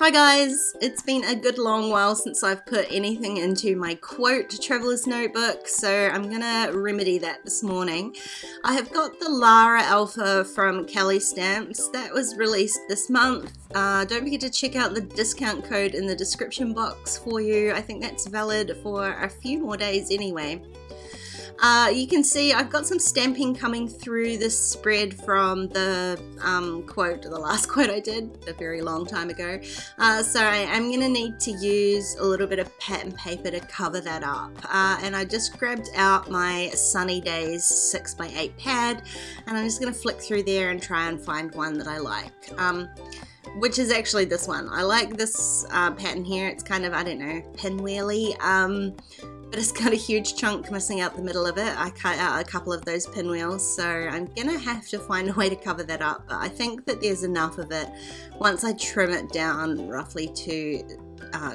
Hi guys, it's been a good long while since I've put anything into my quote traveler's notebook, so I'm gonna remedy that this morning. I have got the Lara Alpha from Kellie Stamps that was released this month. Don't forget to check out the discount code in the description box for you. I think that's valid for a few more days anyway. You can see I've got some stamping coming through this spread from the quote, the last quote I did a very long time ago. So I am going to need to use a little bit of pattern paper to cover that up. And I just grabbed out my Sunny Days 6x8 pad, and I'm just going to flick through there and try and find one that I like. Which is actually this one. I like this pattern here. It's kind of, I don't know, pinwheely. But it's got a huge chunk missing out the middle of it. I cut out a couple of those pinwheels, so I'm gonna have to find a way to cover that up. But I think that there's enough of it once I trim it down roughly to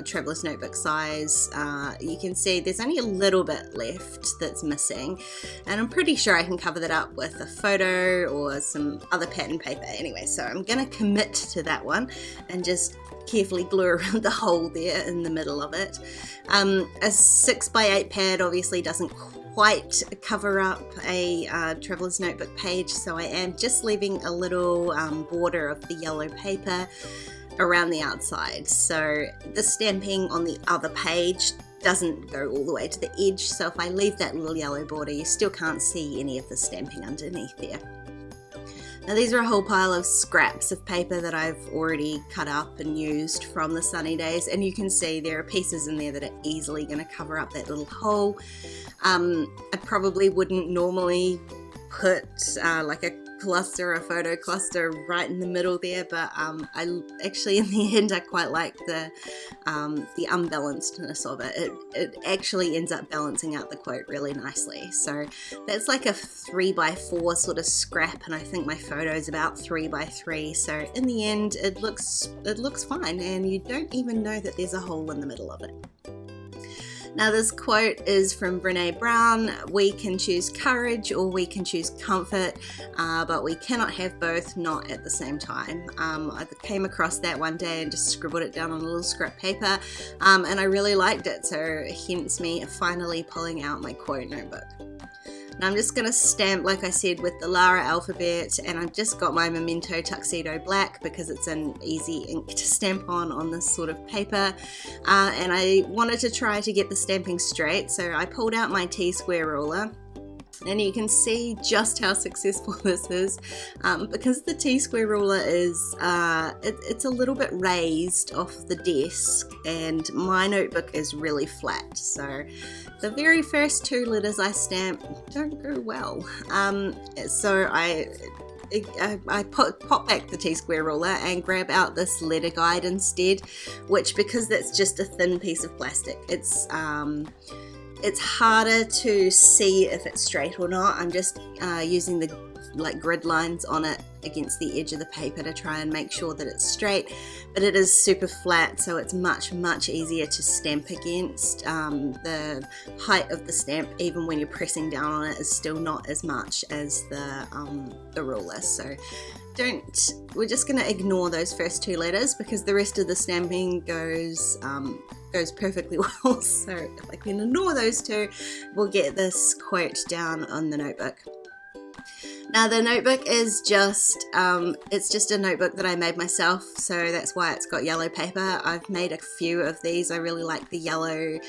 traveler's notebook size. You can see there's only a little bit left that's missing, and I'm pretty sure I can cover that up with a photo or some other pattern paper anyway. So I'm gonna commit to that one and just carefully glue around the hole there in the middle of it. A 6x8 pad obviously doesn't quite cover up a traveler's notebook page, so I am just leaving a little border of the yellow paper around the outside. So the stamping on the other page doesn't go all the way to the edge, so if I leave that little yellow border, you still can't see any of the stamping underneath there. Now these are a whole pile of scraps of paper that I've already cut up and used from the Sunny Days, and you can see there are pieces in there that are easily going to cover up that little hole. I probably wouldn't normally put like a cluster, a photo cluster right in the middle there, but I actually in the end I quite like the unbalancedness of it. It actually ends up balancing out the quote really nicely. So that's like a 3x4 sort of scrap, and I think my photo is about 3x3. So in the end it looks fine, and you don't even know that there's a hole in the middle of it. Now this quote is from Brené Brown. We can choose courage or we can choose comfort, but we cannot have both, not at the same time. I came across that one day and just scribbled it down on a little scrap paper, and I really liked it, so hence me finally pulling out my quote notebook. Now I'm just going to stamp, like I said, with the Lara alphabet, and I've just got my Memento Tuxedo black because it's an easy ink to stamp on this sort of paper, and I wanted to try to get the stamping straight, so I pulled out my T-square ruler. And you can see just how successful this is, because the T-square ruler is, it's a little bit raised off the desk, and my notebook is really flat. So the very first two letters I stamp don't go well. So I pop back the T-square ruler and grab out this letter guide instead, which, because that's just a thin piece of plastic, it's harder to see if it's straight or not. I'm just using the grid lines on it against the edge of the paper to try and make sure that it's straight, but it is super flat, so it's much easier to stamp against. The height of the stamp, even when you're pressing down on it, is still not as much as the ruler. So we're just going to ignore those first two letters because the rest of the stamping goes perfectly well. So if I can ignore those two, we'll get this quote down on the notebook. Now the notebook is just, it's just a notebook that I made myself, so that's why it's got yellow paper. I've made a few of these. I really like the yellow,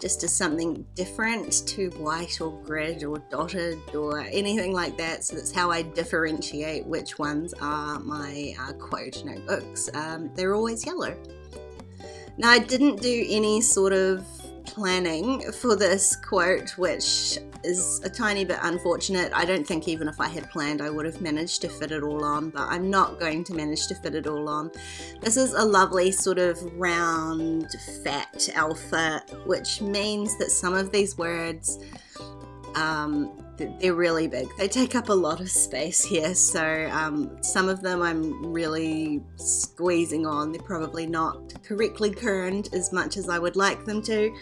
just as something different to white or grid or dotted or anything like that. So that's how I differentiate which ones are my quote notebooks. They're always yellow. Now I didn't do any sort of planning for this quote, which is a tiny bit unfortunate. I don't think even if I had planned I would have managed to fit it all on, but I'm not going to manage to fit it all on. This is a lovely sort of round fat alpha, which means that some of these words they're really big. They take up a lot of space here, so some of them I'm really squeezing on. They're probably not correctly kerned as much as I would like them to,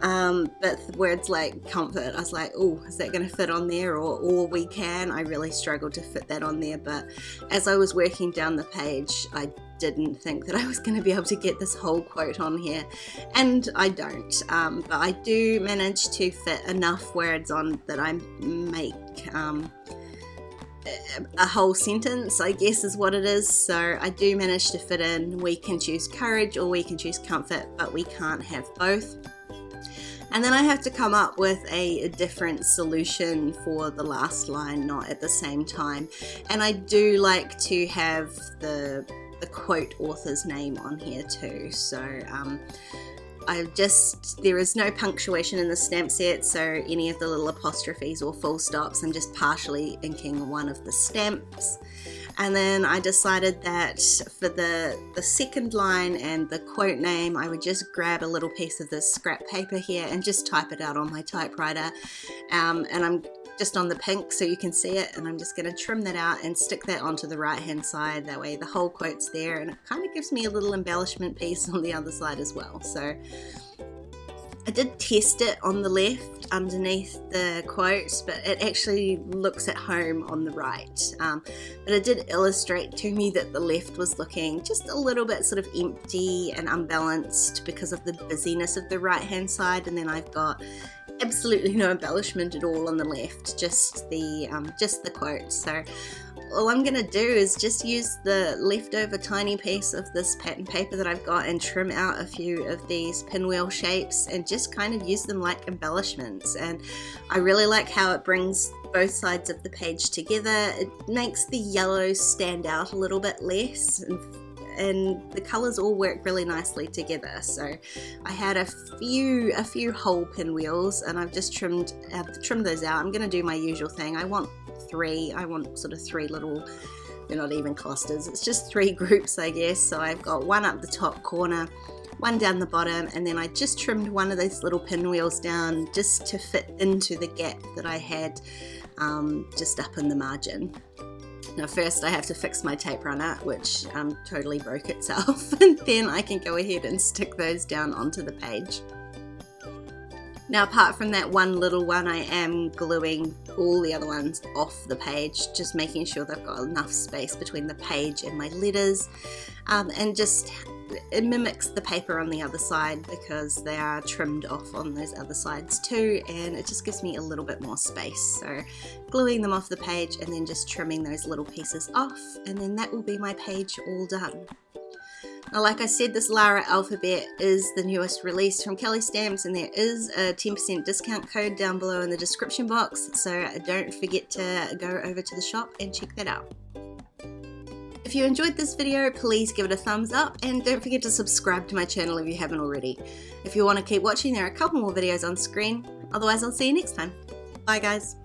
but words like comfort, I was like, oh, is that going to fit on there? Or we can. I really struggled to fit that on there, but as I was working down the page, I didn't think that I was going to be able to get this whole quote on here, and I don't, but I do manage to fit enough words on that I make a whole sentence, I guess is what it is. So I do manage to fit in, we can choose courage or we can choose comfort, but we can't have both. And then I have to come up with a different solution for the last line, not at the same time. And I do like to have the quote author's name on here too. So there is no punctuation in the stamp set, so any of the little apostrophes or full stops, I'm just partially inking one of the stamps. And then I decided that for the second line and the quote name, I would just grab a little piece of this scrap paper here and just type it out on my typewriter. And I'm just on the pink so you can see it, and I'm just going to trim that out and stick that onto the right hand side. That way the whole quote's there, and it kind of gives me a little embellishment piece on the other side as well. So I did test it on the left underneath the quote, but it actually looks at home on the right. But it did illustrate to me that the left was looking just a little bit sort of empty and unbalanced because of the busyness of the right hand side, and then I've got absolutely no embellishment at all on the left, just the quote. So all I'm going to do is just use the leftover tiny piece of this pattern paper that I've got and trim out a few of these pinwheel shapes and just kind of use them like embellishments. And I really like how it brings both sides of the page together. It makes the yellow stand out a little bit less, and the colors all work really nicely together. So I had a few whole pinwheels, and I've just trimmed those out. I'm going to do my usual thing. I want sort of three little, they're not even clusters, it's just 3 groups, I guess. So I've got one up the top corner, one down the bottom, and then I just trimmed one of those little pinwheels down just to fit into the gap that I had just up in the margin. Now first I have to fix my tape runner, which totally broke itself, and then I can go ahead and stick those down onto the page. Now apart from that one little one, I am gluing all the other ones off the page, just making sure they've got enough space between the page and my letters, and just it mimics the paper on the other side because they are trimmed off on those other sides too, and it just gives me a little bit more space. So gluing them off the page and then just trimming those little pieces off, and then that will be my page all done. Now, like I said, this Lara alphabet is the newest release from Kellie Stamps, and there is a 10% discount code down below in the description box, so don't forget to go over to the shop and check that out. If you enjoyed this video, please give it a thumbs up, and don't forget to subscribe to my channel if you haven't already. If you want to keep watching, there are a couple more videos on screen. Otherwise, I'll see you next time. Bye guys.